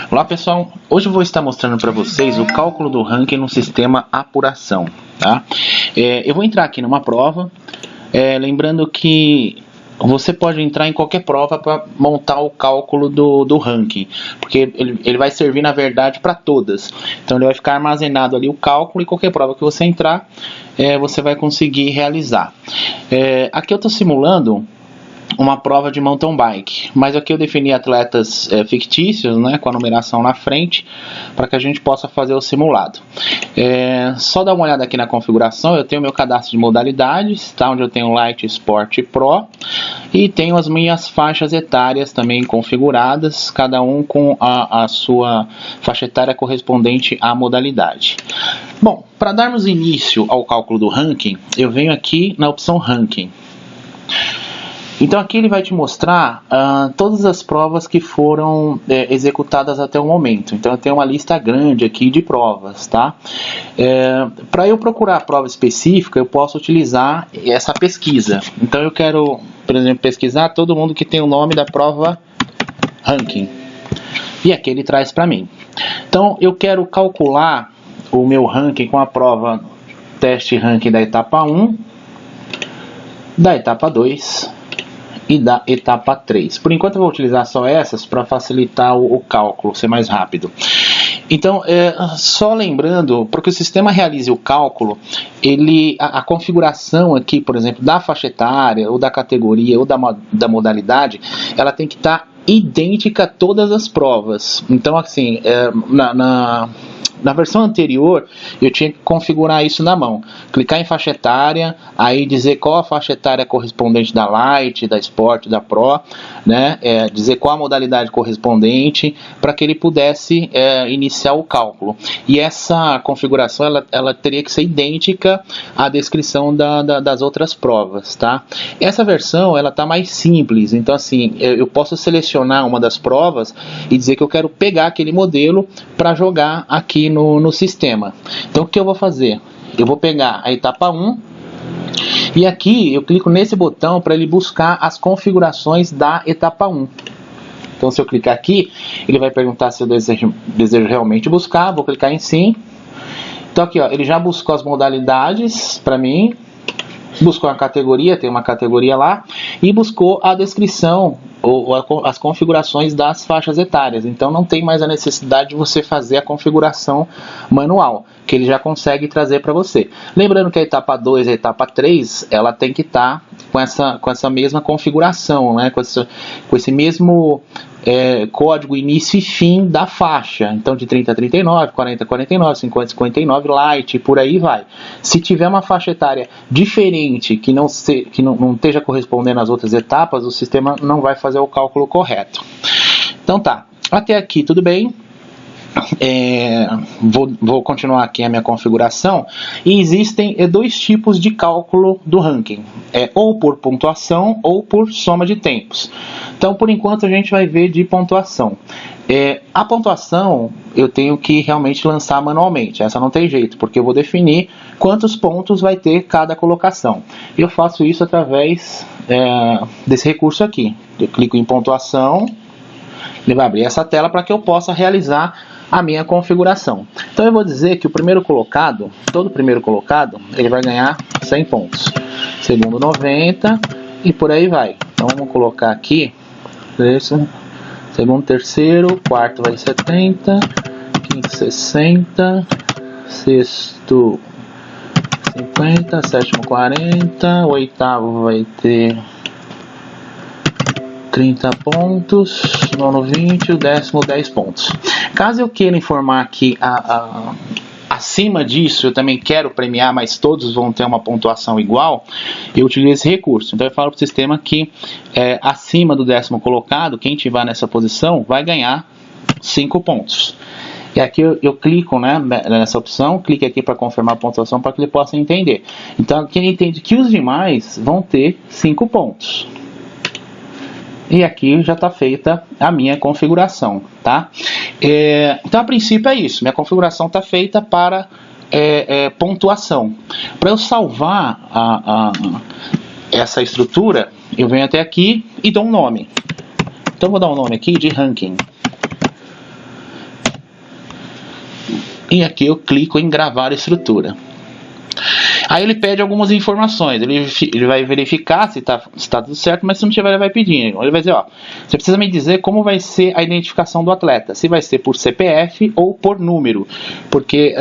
Olá pessoal, hoje eu vou estar mostrando para vocês o cálculo do ranking no sistema apuração, tá? Eu vou entrar aqui numa prova, lembrando que você pode entrar em qualquer prova para montar o cálculo do ranking, porque ele vai servir na verdade para todas, então ele vai ficar armazenado ali o cálculo e qualquer prova que você entrar, você vai conseguir realizar. Aqui eu estou simulando uma prova de mountain bike, mas aqui eu defini atletas fictícios, né, com a numeração na frente, para que a gente possa fazer o simulado. Só dar uma olhada aqui na configuração. Eu tenho meu cadastro de modalidades, tá, onde eu tenho Light, Sport e Pro, e tenho as minhas faixas etárias também configuradas, cada um com a sua faixa etária correspondente à modalidade. Bom, para darmos início ao cálculo do ranking, eu venho aqui na opção Ranking. Então aqui ele vai te mostrar todas as provas que foram executadas até o momento. Então eu tenho uma lista grande aqui de provas, tá? Para eu procurar a prova específica, eu posso utilizar essa pesquisa. Então eu quero, por exemplo, pesquisar todo mundo que tem o nome da prova ranking. E aqui ele traz para mim. Então eu quero calcular o meu ranking com a prova teste ranking da etapa 1, da etapa 2... e da etapa 3. Por enquanto eu vou utilizar só essas para facilitar o cálculo, ser mais rápido. Então, só lembrando, para que o sistema realize o cálculo, a configuração aqui, por exemplo, da faixa etária, ou da categoria, ou da modalidade, ela tem que estar idêntica a todas as provas. Então, assim, na versão anterior, eu tinha que configurar isso na mão. Clicar em faixa etária, aí dizer qual a faixa etária correspondente da Light, da Sport, da Pro, né? Dizer qual a modalidade correspondente, para que ele pudesse iniciar o cálculo. E essa configuração, ela teria que ser idêntica à descrição das outras provas, tá? Essa versão, ela tá mais simples. Então, assim, eu posso selecionar uma das provas e dizer que eu quero pegar aquele modelo para jogar aqui no sistema. Então o que eu vou fazer? Eu vou pegar a etapa 1 e aqui eu clico nesse botão para ele buscar as configurações da etapa 1. Então se eu clicar aqui, ele vai perguntar se eu desejo realmente buscar. Vou clicar em sim. Então aqui, ó, ele já buscou as modalidades para mim, buscou a categoria, tem uma categoria lá, e buscou a descrição ou as configurações das faixas etárias. Então não tem mais a necessidade de você fazer a configuração manual, que ele já consegue trazer para você. Lembrando que a etapa 2 e a etapa 3, ela tem que estar com essa mesma configuração, né? com esse mesmo código início e fim da faixa. Então de 30 a 39, 40 a 49, 50 a 59, light, e por aí vai. Se tiver uma faixa etária diferente, que não esteja correspondendo às outras etapas, o sistema não vai fazer o cálculo correto. Então tá, até aqui tudo bem. Vou continuar aqui a minha configuração. E existem dois tipos de cálculo do ranking, ou por pontuação ou por soma de tempos. Então por enquanto a gente vai ver de pontuação. A pontuação eu tenho que realmente lançar manualmente, essa não tem jeito, porque eu vou definir quantos pontos vai ter cada colocação. Eu faço isso através desse recurso aqui. Eu clico em pontuação, ele vai abrir essa tela para que eu possa realizar a minha configuração. Então eu vou dizer que o primeiro colocado, todo primeiro colocado, ele vai ganhar 100 pontos. Segundo 90 e por aí vai. Então vamos colocar aqui, segundo, terceiro, quarto vai 70, quinto 60, sexto 50, sétimo 40, oitavo vai ter 30 pontos, nono 20, o décimo 10 pontos. Caso eu queira informar que acima disso eu também quero premiar, mas todos vão ter uma pontuação igual, eu utilizo esse recurso. Então eu falo para o sistema que acima do décimo colocado, quem estiver nessa posição vai ganhar 5 pontos. E aqui eu clico, né, nessa opção, clique aqui para confirmar a pontuação para que ele possa entender. Então aqui ele entende que os demais vão ter 5 pontos. E aqui já está feita a minha configuração, tá? Então a princípio é isso, minha configuração está feita para pontuação. Para eu salvar essa estrutura, eu venho até aqui e dou um nome. Então eu vou dar um nome aqui de ranking. E aqui eu clico em gravar estrutura. Aí ele pede algumas informações, ele vai verificar se tá tudo certo, mas se não tiver ele vai pedir. Ele vai dizer, ó, você precisa me dizer como vai ser a identificação do atleta, se vai ser por CPF ou por número, porque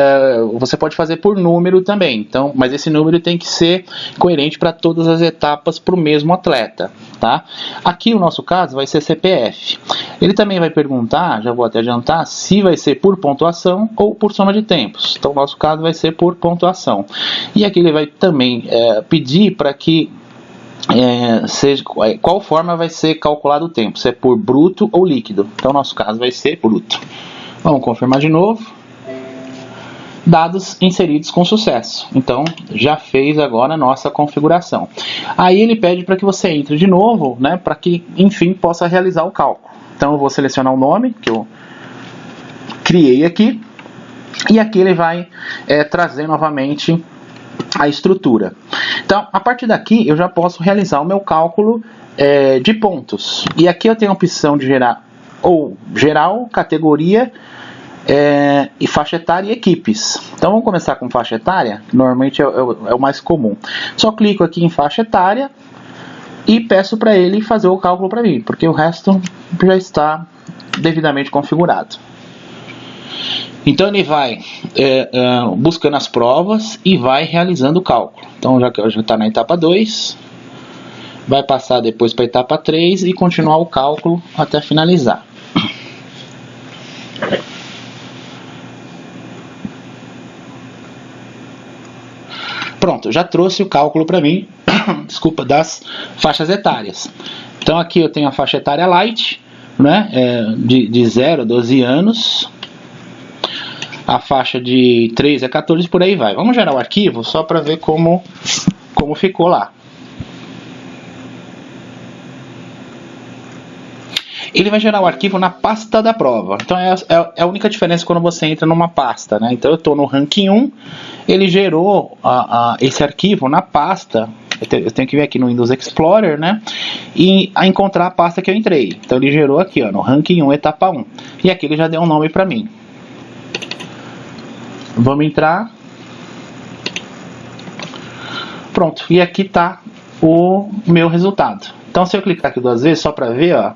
você pode fazer por número também, então, mas esse número tem que ser coerente para todas as etapas para o mesmo atleta, tá? Aqui o nosso caso vai ser CPF. Ele também vai perguntar, já vou até adiantar, se vai ser por pontuação ou por soma de tempos. Então o nosso caso vai ser por pontuação. E aqui ele vai também pedir para que seja qual forma vai ser calculado o tempo, se é por bruto ou líquido. Então, nosso caso vai ser bruto. Vamos confirmar de novo. Dados inseridos com sucesso. Então, já fez agora a nossa configuração. Aí ele pede para que você entre de novo, né, para que, enfim, possa realizar o cálculo. Então, eu vou selecionar o nome que eu criei aqui. E aqui ele vai trazer novamente a estrutura. Então, a partir daqui, eu já posso realizar o meu cálculo de pontos. E aqui eu tenho a opção de gerar ou geral, categoria, e faixa etária e equipes. Então, vamos começar com faixa etária, que normalmente é o mais comum. Só clico aqui em faixa etária e peço para ele fazer o cálculo para mim, porque o resto já está devidamente configurado. Então ele vai buscando as provas e vai realizando o cálculo. Então já está na etapa 2, vai passar depois para a etapa 3 e continuar o cálculo até finalizar. Pronto, já trouxe o cálculo para mim, desculpa, das faixas etárias. Então aqui eu tenho a faixa etária light, né, de 0 a 12 anos. A faixa de 3 a 14, por aí vai. Vamos gerar o arquivo só para ver como ficou lá. Ele vai gerar o arquivo na pasta da prova. Então é a única diferença quando você entra numa pasta, né? Então eu estou no ranking 1, ele gerou esse arquivo na pasta. Eu tenho que vir aqui no Windows Explorer, né? E encontrar a pasta que eu entrei. Então ele gerou aqui, ó, no ranking 1, etapa 1. E aqui ele já deu um nome para mim. Vamos entrar. Pronto, e aqui está o meu resultado. Então se eu clicar aqui 2 vezes, só para ver, ó,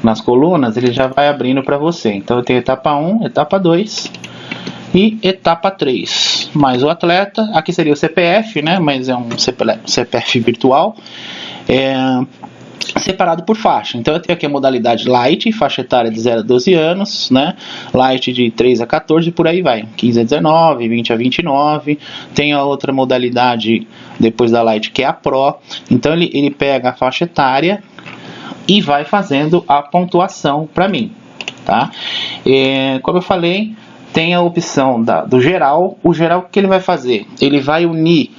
nas colunas, ele já vai abrindo para você. Então eu tenho etapa 1, etapa 2 e etapa 3. Mais o atleta, aqui seria o CPF, né? Mas é um CPF virtual. Separado por faixa. Então eu tenho aqui a modalidade light, faixa etária de 0 a 12 anos, né? Light de 3 a 14, por aí vai. 15 a 19, 20 a 29. Tem a outra modalidade depois da light, que é a Pro. Então ele pega a faixa etária e vai fazendo a pontuação para mim, tá? Como eu falei, tem a opção do geral. O geral, o que ele vai fazer? Ele vai unir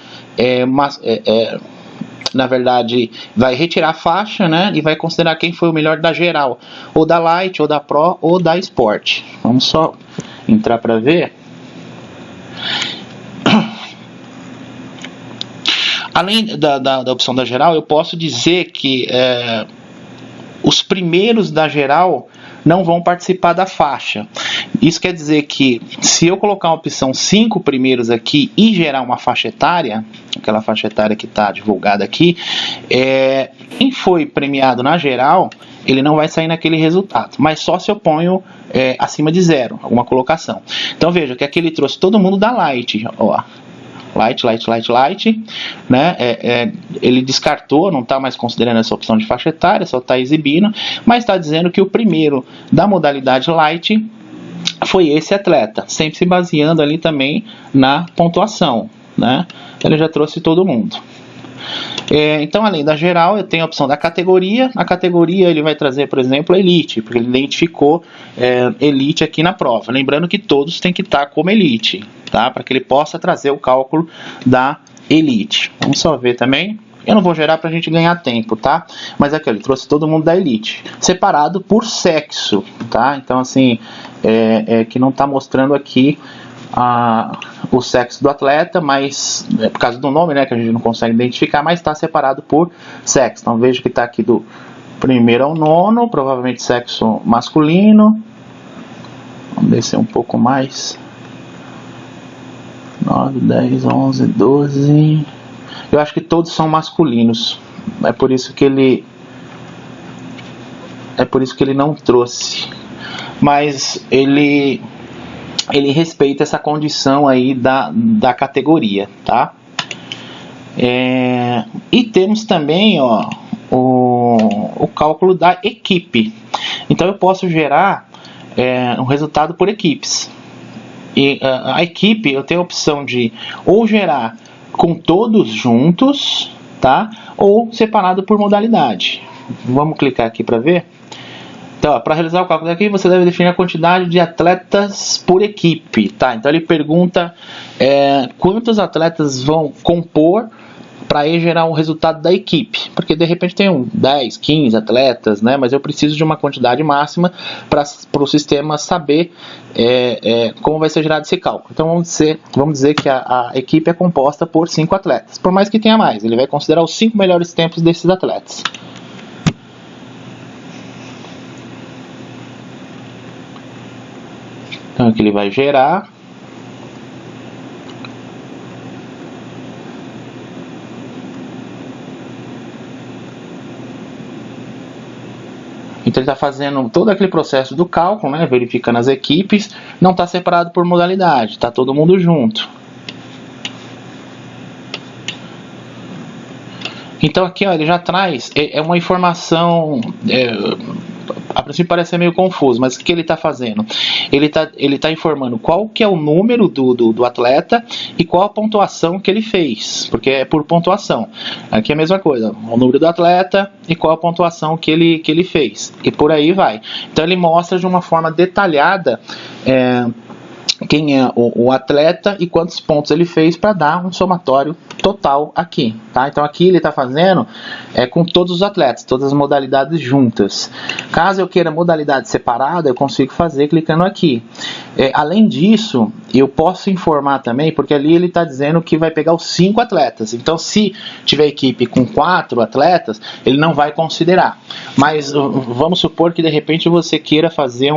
na verdade, vai retirar a faixa, né, e vai considerar quem foi o melhor da geral, ou da light, ou da pro, ou da sport. Vamos só entrar para ver. Além da opção da geral, eu posso dizer que os primeiros da geral não vão participar da faixa. Isso quer dizer que se eu colocar uma opção 5 primeiros aqui e gerar uma faixa etária, aquela faixa etária que está divulgada aqui, quem foi premiado na geral, ele não vai sair naquele resultado, mas só se eu ponho acima de 0, alguma colocação. Então veja que aqui ele trouxe todo mundo da light, ó. Light, né? Ele descartou, não está mais considerando essa opção de faixa etária, só está exibindo, mas está dizendo que o primeiro da modalidade light foi esse atleta, sempre se baseando ali também na pontuação, né? Ele já trouxe todo mundo. Então, além da geral, eu tenho a opção da categoria. A categoria ele vai trazer, por exemplo, a elite, porque ele identificou elite aqui na prova. Lembrando que todos têm que estar como elite, tá? Para que ele possa trazer o cálculo da elite. Vamos só ver também. Eu não vou gerar para a gente ganhar tempo, tá? Mas aqui ele trouxe todo mundo da elite, separado por sexo, tá? Então, assim, que não está mostrando aqui o sexo do atleta, mas por causa do nome, né, que a gente não consegue identificar, mas está separado por sexo. Então veja que está aqui do 1º ao 9º, provavelmente sexo masculino. Vamos descer um pouco mais. 9, 10, 11, 12. Eu acho que todos são masculinos. É por isso que ele não trouxe. Mas ele respeita essa condição aí da categoria, tá? E temos também, ó, o cálculo da equipe. Então eu posso gerar um resultado por equipes. E a equipe, eu tenho a opção de ou gerar com todos juntos, tá? Ou separado por modalidade. Vamos clicar aqui para ver. Então, para realizar o cálculo aqui, você deve definir a quantidade de atletas por equipe, tá? Então ele pergunta quantos atletas vão compor para aí gerar um resultado da equipe, porque de repente tem 10, 15 atletas, né? Mas eu preciso de uma quantidade máxima para o sistema saber como vai ser gerado esse cálculo. Então vamos dizer que a equipe é composta por 5 atletas, por mais que tenha mais, ele vai considerar os 5 melhores tempos desses atletas. Então aqui ele vai gerar. Então ele está fazendo todo aquele processo do cálculo, né, verificando as equipes, não está separado por modalidade, está todo mundo junto. Então aqui, ó, ele já traz uma informação, a princípio parece ser meio confuso, mas o que ele está fazendo? Ele tá informando qual que é o número do atleta e qual a pontuação que ele fez, porque é por pontuação. Aqui é a mesma coisa, o número do atleta e qual a pontuação que ele fez, e por aí vai. Então ele mostra de uma forma detalhada quem é o atleta e quantos pontos ele fez para dar um somatório total aqui, tá? Então aqui ele está fazendo com todos os atletas, todas as modalidades juntas. Caso eu queira modalidade separada, eu consigo fazer clicando aqui. Além disso, eu posso informar também, porque ali ele está dizendo que vai pegar os 5 atletas. Então se tiver equipe com 4 atletas, ele não vai considerar. Mas vamos supor que de repente você queira fazer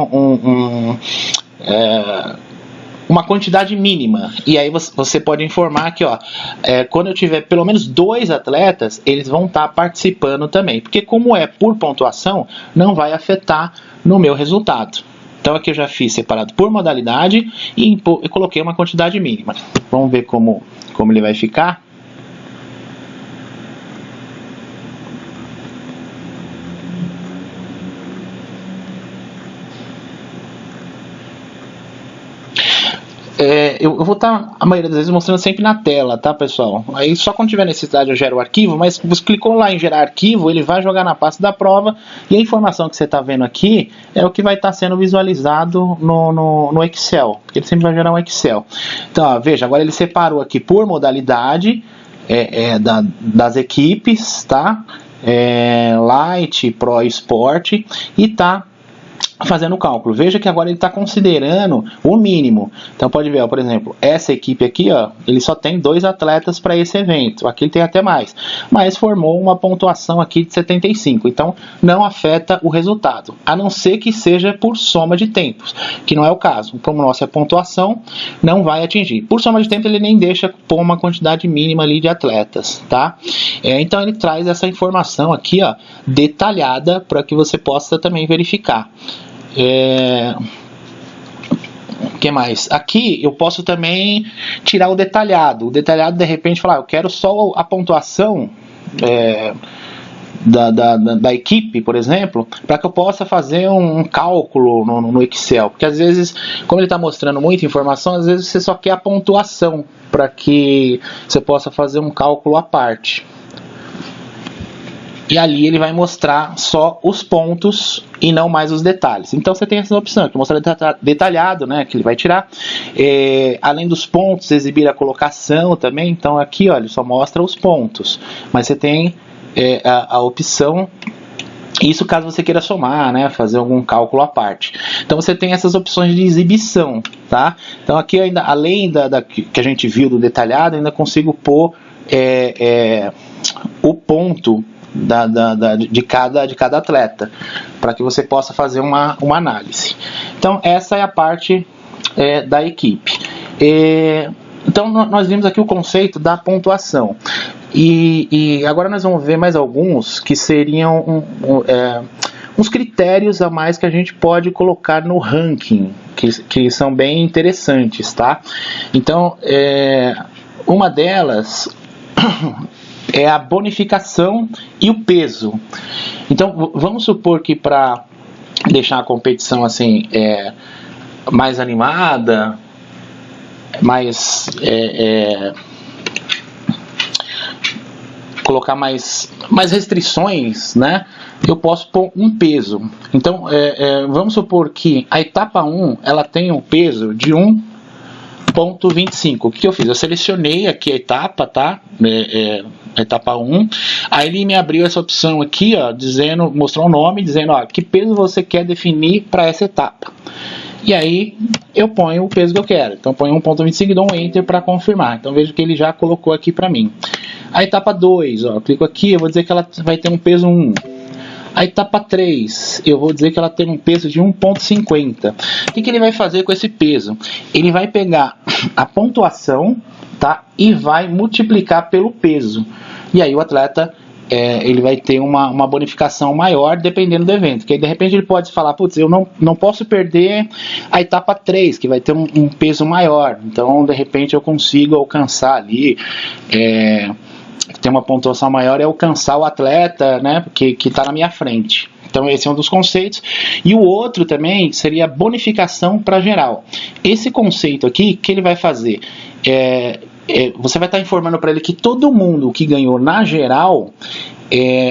uma quantidade mínima, e aí você pode informar que, ó, quando eu tiver pelo menos 2 atletas, eles vão estar participando também, porque como é por pontuação, não vai afetar no meu resultado. Então aqui eu já fiz separado por modalidade e coloquei uma quantidade mínima. Vamos ver como ele vai ficar. Eu vou estar, a maioria das vezes, mostrando sempre na tela, tá, pessoal? Aí só quando tiver necessidade eu gero o arquivo, mas você clicou lá em gerar arquivo, ele vai jogar na pasta da prova, e a informação que você está vendo aqui é o que vai estar sendo visualizado no Excel, porque ele sempre vai gerar um Excel. Então, ó, veja, agora ele separou aqui por modalidade das equipes, tá? Light, Pro e Sport, e tá fazendo o cálculo. Veja que agora ele está considerando o mínimo. Então pode ver, ó, por exemplo, essa equipe aqui, ó, ele só tem 2 atletas para esse evento. Aqui ele tem até mais, mas formou uma pontuação aqui de 75. Então não afeta o resultado, a não ser que seja por soma de tempos, que não é o caso. Como nossa pontuação, não vai atingir. Por soma de tempo ele nem deixa pôr uma quantidade mínima ali de atletas, tá? Então ele traz essa informação aqui, ó, detalhada, para que você possa também verificar. O que mais? Aqui eu posso também tirar o detalhado. O detalhado, de repente, falar, eu quero só a pontuação da equipe, por exemplo, para que eu possa fazer um cálculo no Excel. Porque às vezes, como ele está mostrando muita informação, às vezes você só quer a pontuação para que você possa fazer um cálculo à parte. E ali ele vai mostrar só os pontos e não mais os detalhes. Então você tem essa opção, que mostra detalhado, né, que ele vai tirar. Além dos pontos, exibir a colocação também. Então aqui, ó, ele só mostra os pontos. Mas você tem a opção, isso caso você queira somar, né, fazer algum cálculo à parte. Então você tem essas opções de exibição, tá? Então aqui ainda, além que a gente viu do detalhado, ainda consigo pôr o ponto de cada atleta, para que você possa fazer uma análise. Então essa é a parte da equipe. Então nós vimos aqui o conceito da pontuação. E agora nós vamos ver mais alguns que seriam uns critérios a mais que a gente pode colocar no ranking, que são bem interessantes, tá? Então, uma delas é a bonificação e o peso. Então, vamos supor que para deixar a competição assim mais animada, mais colocar mais restrições, né? Eu posso pôr um peso. Então, vamos supor que a etapa 1 ela tem um peso de 1,25. O que eu fiz? Eu selecionei aqui a etapa, tá? Etapa 1. Aí ele me abriu essa opção aqui, ó, mostrou o nome, dizendo, ó, que peso você quer definir para essa etapa. E aí eu ponho o peso que eu quero. Então, eu ponho 1,25 e dou um Enter para confirmar. Então, vejo que ele já colocou aqui para mim. A etapa 2, ó, eu clico aqui, eu vou dizer que ela vai ter um peso 1. A etapa 3, eu vou dizer que ela tem um peso de 1,50. O que ele vai fazer com esse peso? Ele vai pegar a pontuação, tá? E vai multiplicar pelo peso. E aí o atleta ele vai ter uma bonificação maior dependendo do evento. Que aí, de repente ele pode falar, putz, eu não posso perder a etapa 3, que vai ter um peso maior. Então, de repente, eu consigo alcançar ali... ter uma pontuação maior é alcançar o atleta, né, que está na minha frente. Então esse é um dos conceitos. E o outro também seria bonificação para geral. Esse conceito aqui, que ele vai fazer? Você vai estar informando para ele que todo mundo que ganhou na geral,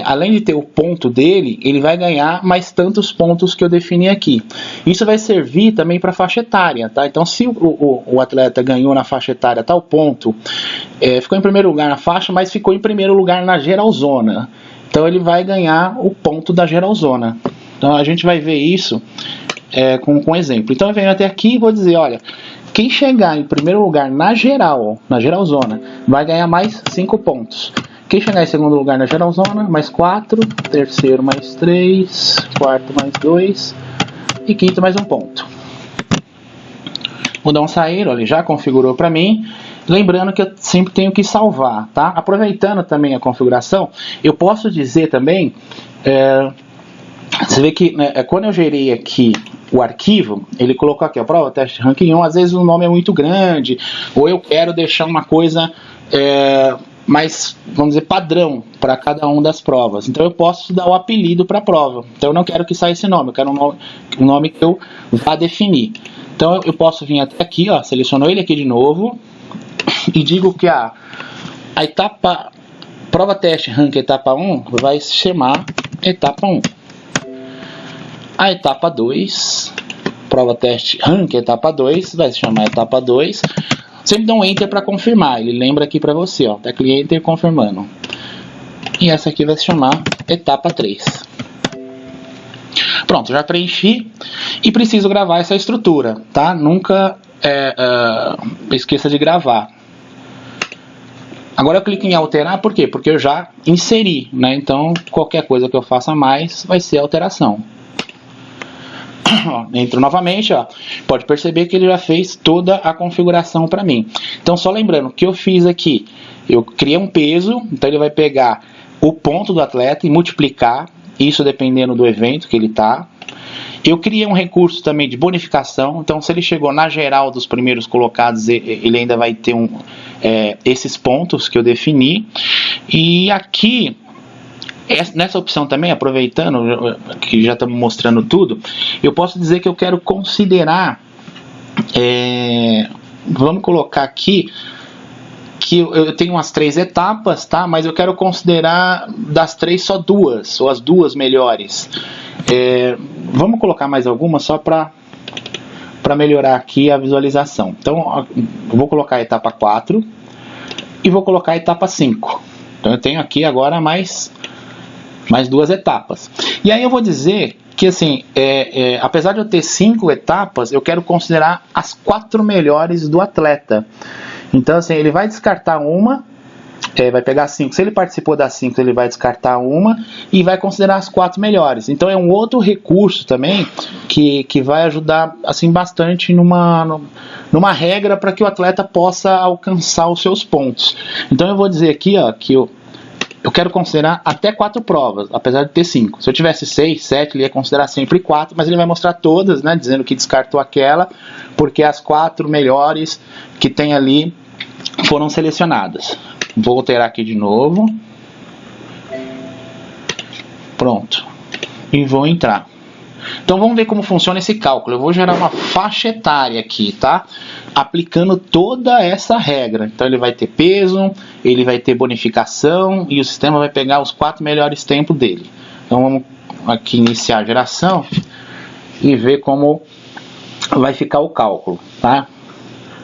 além de ter o ponto dele, ele vai ganhar mais tantos pontos que eu defini aqui. Isso vai servir também para faixa etária, tá? Então, se o atleta ganhou na faixa etária tal ponto, ficou em primeiro lugar na faixa, mas ficou em primeiro lugar na geralzona, então ele vai ganhar o ponto da geralzona. Então, a gente vai ver isso com exemplo. Então, eu venho até aqui e vou dizer, olha, quem chegar em primeiro lugar na geralzona, vai ganhar mais 5 pontos. Quem chegar em segundo lugar na geralzona, mais 4, terceiro mais 3, quarto mais 2 e quinto mais 1 ponto. Vou dar um sair, olha, ele já configurou para mim. Lembrando que eu sempre tenho que salvar, tá? Aproveitando também a configuração, eu posso dizer também, você vê que quando eu gerei aqui o arquivo, ele colocou aqui a prova, teste ranking 1, às vezes o nome é muito grande, ou eu quero deixar uma coisa... mais, vamos dizer, padrão para cada uma das provas. Então eu posso dar o apelido para a prova. Então eu não quero que saia esse nome, eu quero um nome que eu vá definir. Então eu posso vir até aqui, ó, seleciono ele aqui de novo e digo que a etapa prova teste rank etapa 1 vai se chamar etapa 1. A etapa 2, prova teste rank etapa 2, vai se chamar etapa 2. Sempre dá um Enter para confirmar. Ele lembra aqui para você, ó, tá cliente confirmando. E essa aqui vai se chamar etapa 3. Pronto, já preenchi e preciso gravar essa estrutura, tá? Nunca esqueça de gravar. Agora eu clico em alterar, por quê? Porque eu já inseri, né? Então qualquer coisa que eu faça a mais vai ser alteração. Entro novamente, ó, pode perceber que ele já fez toda a configuração para mim. Então só lembrando, o que eu fiz aqui, eu criei um peso, então ele vai pegar o ponto do atleta e multiplicar, isso dependendo do evento que ele está. Eu criei um recurso também de bonificação, então se ele chegou na geral dos primeiros colocados, ele ainda vai ter esses pontos que eu defini. E aqui... nessa opção também, aproveitando que já estamos mostrando tudo, eu posso dizer que eu quero considerar, vamos colocar aqui, que eu tenho umas 3 etapas, tá? Mas eu quero considerar das 3 só 2, ou as 2 melhores. Vamos colocar mais algumas só para melhorar aqui a visualização. Então, eu vou colocar a etapa 4 e vou colocar a etapa 5. Então, eu tenho aqui agora mais 2 etapas. E aí eu vou dizer que, assim, apesar de eu ter 5 etapas, eu quero considerar as 4 melhores do atleta. Então, assim, ele vai descartar uma vai pegar 5. Se ele participou das 5, ele vai descartar uma e vai considerar as 4 melhores. Então é um outro recurso também que vai ajudar assim bastante numa regra para que o atleta possa alcançar os seus pontos. Então eu vou dizer aqui, ó, que eu quero considerar até 4 provas, apesar de ter 5. Se eu tivesse 6, 7, ele ia considerar sempre 4, mas ele vai mostrar todas, né, dizendo que descartou aquela, porque as 4 melhores que tem ali foram selecionadas. Vou alterar aqui de novo. Pronto. E vou entrar. Então vamos ver como funciona esse cálculo. Eu vou gerar uma faixa etária aqui, tá? Aplicando toda essa regra. Então ele vai ter peso, ele vai ter bonificação e o sistema vai pegar os 4 melhores tempos dele. Então vamos aqui iniciar a geração e ver como vai ficar o cálculo, tá?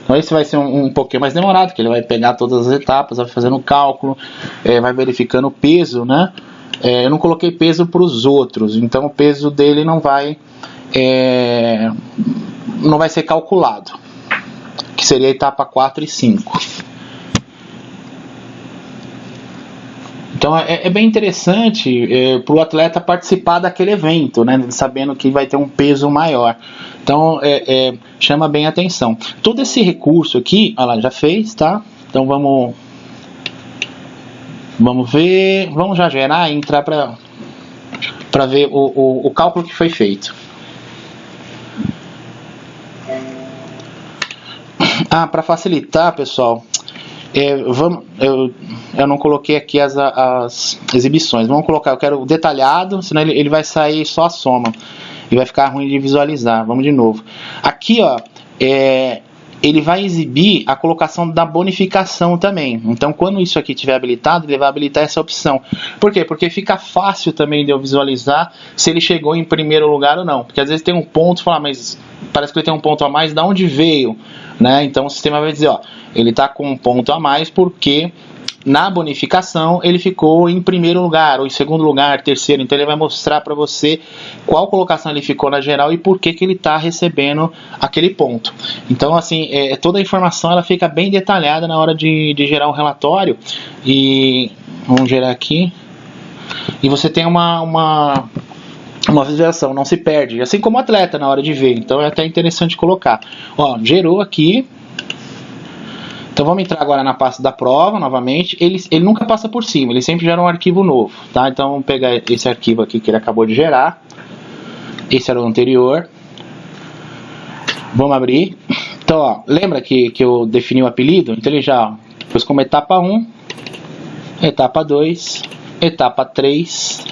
Então esse vai ser um pouquinho mais demorado, porque ele vai pegar todas as etapas, vai fazendo o cálculo, vai verificando o peso, né? Eu não coloquei peso para os outros, então o peso dele não vai ser calculado, que seria a etapa 4 e 5. Então é bem interessante para o atleta participar daquele evento, né, sabendo que vai ter um peso maior. Então chama bem a atenção. Todo esse recurso aqui, olha lá, já fez, tá? Então vamos ver, vamos já gerar e entrar para ver o cálculo que foi feito. Para facilitar, pessoal, eu não coloquei aqui as exibições. Vamos colocar, eu quero detalhado, senão ele vai sair só a soma e vai ficar ruim de visualizar. Vamos de novo. Aqui, ó, ele vai exibir a colocação da bonificação também. Então, quando isso aqui estiver habilitado, ele vai habilitar essa opção. Por quê? Porque fica fácil também de eu visualizar se ele chegou em primeiro lugar ou não. Porque às vezes tem um ponto, fala, mas parece que ele tem um ponto a mais, de onde veio? Né? Então o sistema vai dizer, ó, ele está com um ponto a mais porque na bonificação ele ficou em primeiro lugar, ou em segundo lugar, terceiro. Então ele vai mostrar para você qual colocação ele ficou na geral e por que ele está recebendo aquele ponto. Então assim, toda a informação ela fica bem detalhada na hora de gerar um relatório. E vamos gerar aqui. E você tem uma visualização, não se perde, assim como o atleta na hora de ver. Então é até interessante colocar. Ó, gerou aqui. Então vamos entrar agora na pasta da prova novamente. Ele nunca passa por cima, ele sempre gera um arquivo novo, tá? Então vamos pegar esse arquivo aqui que ele acabou de gerar. Esse era o anterior. Vamos abrir. Então, ó, lembra que eu defini o apelido? Então ele já pôs como etapa 1, etapa 2, etapa 3.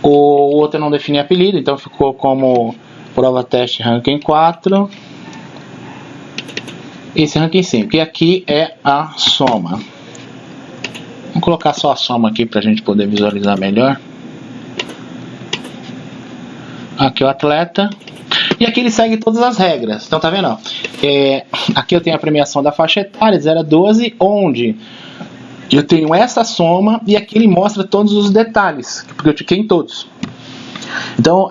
O outro eu não defini apelido, então ficou como prova teste ranking 4. Esse ranking 5. E aqui é a soma. Vamos colocar só a soma aqui para a gente poder visualizar melhor. Aqui é o atleta. E aqui ele segue todas as regras. Então tá vendo? Ó? Aqui eu tenho a premiação da faixa etária 0 a 12, onde eu tenho essa soma e aqui ele mostra todos os detalhes, porque eu tiquei em todos. Então,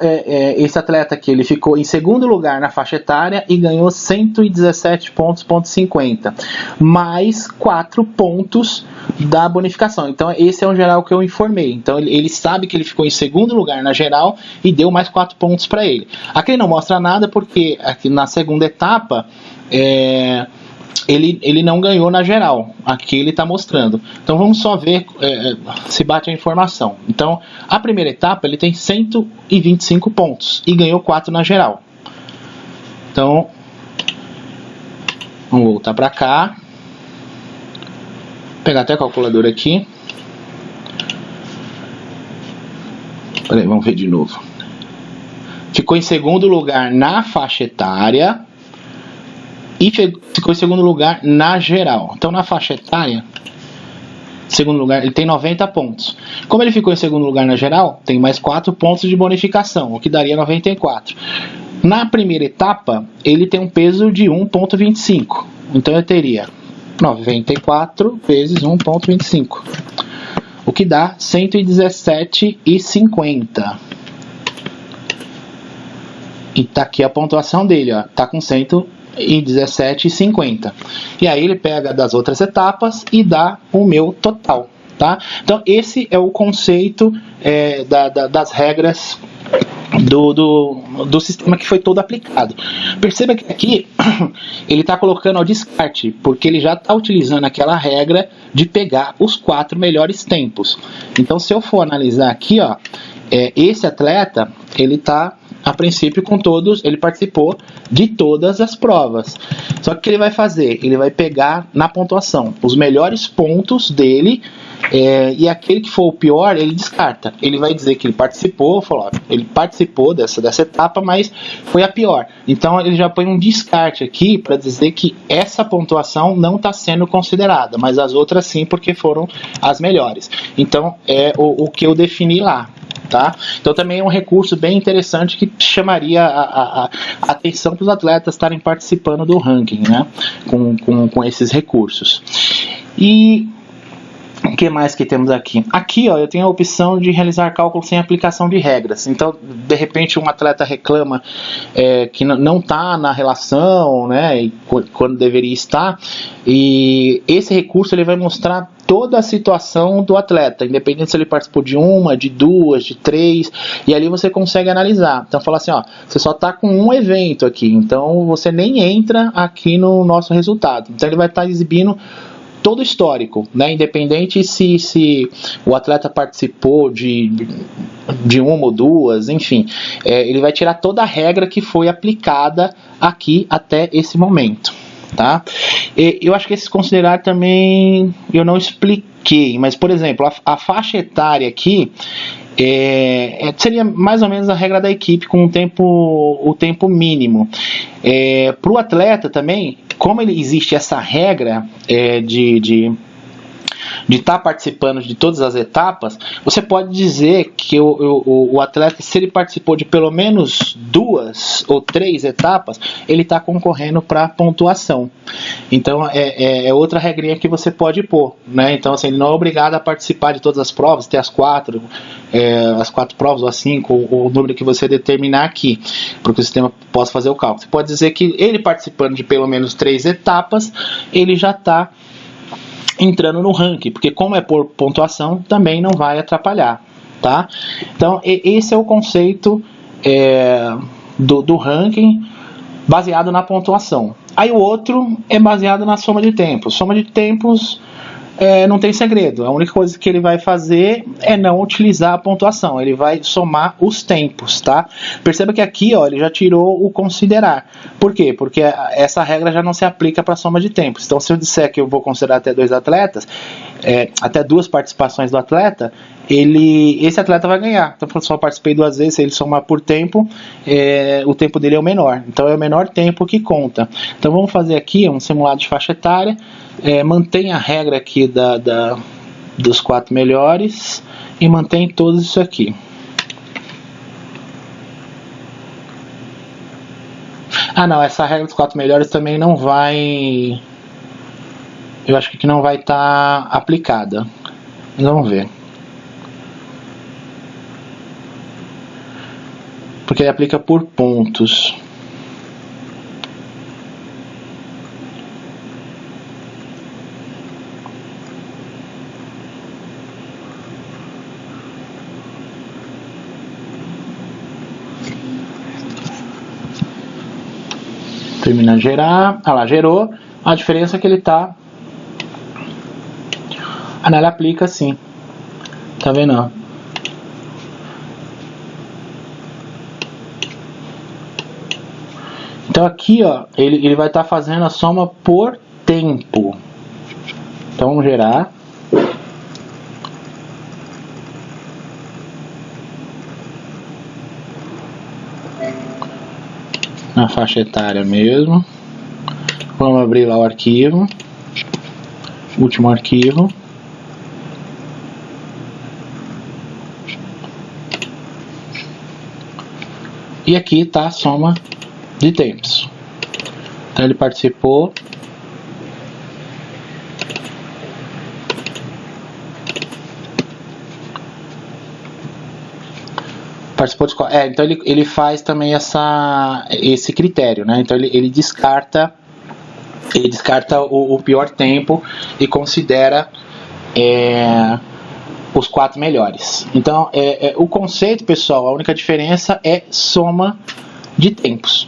esse atleta aqui, ele ficou em segundo lugar na faixa etária e ganhou 117 pontos,50, mais 4 pontos da bonificação. Então, esse é o geral que eu informei. Então, ele sabe que ele ficou em segundo lugar na geral e deu mais 4 pontos para ele. Aqui ele não mostra nada porque aqui na segunda etapa, ele não ganhou na geral. Aqui ele está mostrando. Então vamos só ver se bate a informação. Então a primeira etapa ele tem 125 pontos e ganhou 4 na geral. Então vamos voltar para cá. Vou pegar até a calculadora aqui. Peraí, vamos ver de novo. Ficou em segundo lugar na faixa etária e ficou em segundo lugar na geral. Então na faixa etária, segundo lugar, ele tem 90 pontos. Como ele ficou em segundo lugar na geral, tem mais 4 pontos de bonificação, o que daria 94. Na primeira etapa, ele tem um peso de 1,25. Então eu teria 94 vezes 1,25, o que dá 117,50. E tá aqui a pontuação dele, ó, tá com 117,50. e 17,50. E aí ele pega das outras etapas e dá o meu total, tá? Então esse é o conceito das regras do sistema que foi todo aplicado. Perceba que aqui ele está colocando ao descarte, porque ele já está utilizando aquela regra de pegar os 4 melhores tempos. Então, se eu for analisar aqui, ó, esse atleta, ele está a princípio com todos, ele participou de todas as provas. Só que o que ele vai fazer? Ele vai pegar na pontuação os melhores pontos dele, e aquele que for o pior, ele descarta. Ele vai dizer que ele participou, ele participou dessa etapa, mas foi a pior. Então ele já põe um descarte aqui para dizer que essa pontuação não está sendo considerada, mas as outras sim, porque foram as melhores. Então é o que eu defini lá. Tá? Então também é um recurso bem interessante que chamaria a atenção para os atletas estarem participando do ranking, né? com esses recursos. E o que mais que temos aqui? Aqui, ó, eu tenho a opção de realizar cálculo sem aplicação de regras. Então, de repente, um atleta reclama que não está na relação, né, quando deveria estar, e esse recurso ele vai mostrar toda a situação do atleta, independente se ele participou de uma, de duas, de 3, e ali você consegue analisar. Então, fala assim, ó, você só está com um evento aqui, então você nem entra aqui no nosso resultado. Então, ele vai estar exibindo todo o histórico, né? Independente se o atleta participou de uma ou duas, enfim, ele vai tirar toda a regra que foi aplicada aqui até esse momento, tá? Eu acho que esse considerar também eu não expliquei, mas por exemplo, a faixa etária aqui seria mais ou menos a regra da equipe com o tempo mínimo. Para o atleta também, como existe essa regra de estar participando de todas as etapas, você pode dizer que o atleta, se ele participou de pelo menos 2 ou 3 etapas, ele está concorrendo para pontuação. Então é outra regrinha que você pode pôr, né? Então assim, ele não é obrigado a participar de todas as provas, ter as 4 provas ou as 5, o número que você determinar aqui, para que o sistema possa fazer o cálculo. Você pode dizer que ele participando de pelo menos 3 etapas, ele já está entrando no ranking, porque como é por pontuação, também não vai atrapalhar, tá? Então, esse é o conceito do ranking baseado na pontuação. Aí o outro é baseado na soma de tempos. Soma de tempos não tem segredo. A única coisa que ele vai fazer é não utilizar a pontuação. Ele vai somar os tempos, tá? Perceba que aqui, ó, ele já tirou o considerar. Por quê? Porque essa regra já não se aplica para soma de tempos. Então, se eu disser que eu vou considerar até 2 atletas, até 2 participações do atleta, esse atleta vai ganhar. Então, se eu participei 2 vezes, se ele somar por tempo, o tempo dele é o menor. Então, é o menor tempo que conta. Então, vamos fazer aqui um simulado de faixa etária. Mantém a regra aqui dos 4 melhores e mantém todos isso aqui. Não, essa regra dos 4 melhores também não vai... Eu acho que não vai estar aplicada. Vamos ver. Porque ele aplica por pontos. Termina de gerar. Lá, gerou. A diferença é que ele tá... ele aplica assim. Tá vendo? Então aqui, ó, ele vai estar fazendo a soma por tempo. Então vamos gerar. Na faixa etária mesmo. Vamos abrir lá o arquivo. Último arquivo. E aqui está a soma de tempos. Então ele participou Participou de escola. Então ele faz também esse critério, né? Então ele descarta o pior tempo e considera os 4 melhores. Então o conceito, pessoal, a única diferença é soma de tempos,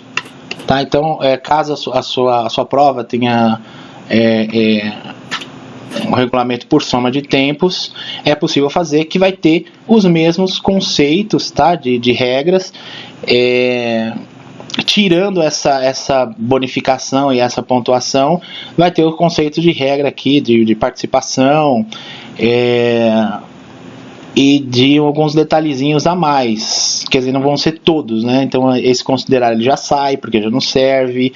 tá? Então caso a sua prova tenha um regulamento por soma de tempos, é possível fazer, que vai ter os mesmos conceitos, tá, de regras, tirando essa bonificação e essa pontuação, vai ter o conceito de regra aqui, de participação, e de alguns detalhezinhos a mais, quer dizer, não vão ser todos, né? Então esse considerar ele já sai, porque já não serve.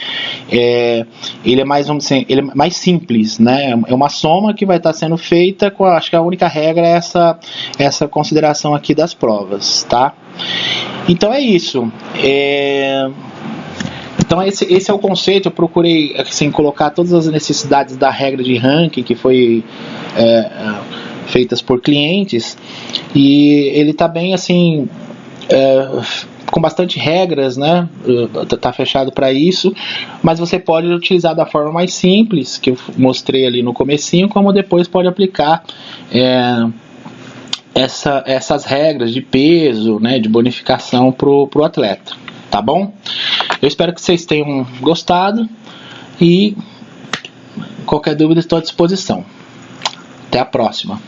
Ele é mais, vamos dizer, ele é mais simples, né? É uma soma que vai estar sendo feita com, acho que a única regra é essa consideração aqui das provas, tá? Então é isso. Então esse é o conceito. Eu procurei assim, colocar todas as necessidades da regra de ranking que foi feitas por clientes, e ele está bem assim, com bastante regras, né? Tá fechado para isso, mas você pode utilizar da forma mais simples que eu mostrei ali no comecinho, como depois pode aplicar essas regras de peso, né, de bonificação pro atleta, tá bom? Eu espero que vocês tenham gostado, e qualquer dúvida estou à disposição. Até a próxima.